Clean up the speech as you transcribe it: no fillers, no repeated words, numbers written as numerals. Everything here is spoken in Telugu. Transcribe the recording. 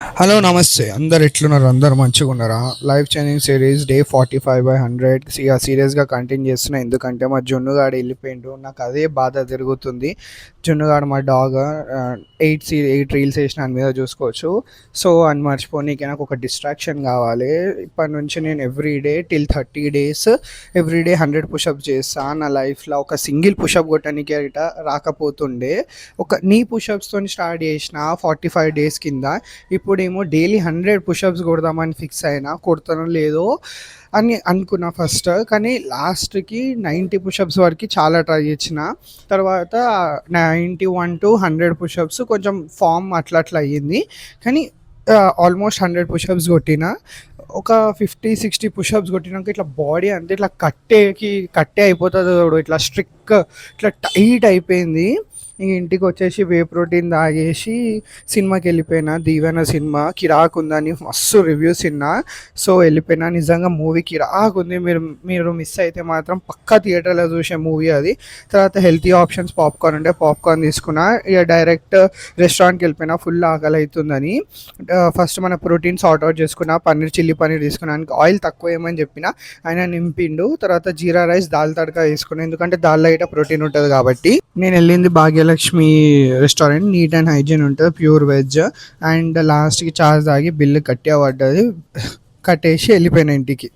హలో నమస్తే అందరు ఎట్లున్నారు? అందరు మంచిగా ఉన్నారా? లైఫ్ చేంజింగ్ సిరీస్ డే 45/100 ఇక సీరియస్గా కంటిన్యూ చేస్తున్నా. ఎందుకంటే మా జున్నుగాడు వెళ్ళిపోయిండు. నాకు అదే బాధ తిరుగుతుంది. జున్నుగాడు మా డాగ్ 8 రీల్స్ వేసిన దాని మీద చూసుకోవచ్చు. సో అని మర్చిపోనీకి నాకు ఒక డిస్ట్రాక్షన్ కావాలి. ఇప్పటి నుంచి నేను everyday till 30 days everyday 100 push-ups చేస్తా. నా లైఫ్లో ఒక సింగిల్ పుషప్ కొట్టడానికి రాకపోతుండే ఒక నీ పుషప్స్తో స్టార్ట్ చేసిన 45 days కింద. ఇప్పుడేమో డైలీ 100 పుషప్స్ కొడదామని ఫిక్స్ అయినా. కొడతానో లేదో అని అనుకున్నా ఫస్ట్, కానీ లాస్ట్కి 90 పుషప్స్ వరకు చాలా ట్రై చేసిన. తర్వాత 91 to 100 పుషప్స్ కొంచెం ఫామ్ అట్లా అట్లా అయ్యింది. కానీ ఆల్మోస్ట్ 100 పుషప్స్ కొట్టిన. ఒక 50-60 పుషప్స్ కొట్టినాక ఇట్లా బాడీ అంతే ఇట్లా కట్టే అయిపోతుంది చూడు, ఇట్లా స్ట్రిక్ ఇట్లా టైట్ అయిపోయింది. ఇంటికి వచ్చేసి వే ప్రోటీన్ తాగేసి సినిమాకి వెళ్ళిపోయినా. దీవెన సినిమా కిరాక్ ఉందని మస్తు రివ్యూస్ విన్నా. సో వెళ్ళిపోయినా. నిజంగా మూవీ కిరాక్ ఉంది. మీరు మిస్ అయితే మాత్రం పక్కా థియేటర్లో చూసే మూవీ అది. తర్వాత హెల్తీ ఆప్షన్స్ పాప్కార్న్ ఉంటే పాప్కార్న్ తీసుకున్నా. ఇక డైరెక్ట్ రెస్టారెంట్కి వెళ్ళిపోయినా. ఫుల్ ఆకలి అవుతుందని ఫస్ట్ మన ప్రోటీన్ సార్ట్ అవుట్ చేసుకున్నా. చిల్లీ పన్నీర్ తీసుకున్నానికి ఆయిల్ తక్కువ ఏమని చెప్పిన ఆయన నింపిండు. తర్వాత జీరా రైస్ దాల్ తడకా తీసుకున్నాను, ఎందుకంటే దాల్లో అయితే ప్రోటీన్ ఉంటుంది కాబట్టి. నేను వెళ్ళింది Bhagyalakshmi restaurant. Neat and hygiene ఉంటుంది, ప్యూర్ వెజ్. అండ్ లాస్ట్కి చార్జ్ తాగి బిల్లు కట్టేసి వెళ్ళిపోయిన ఇంటికి.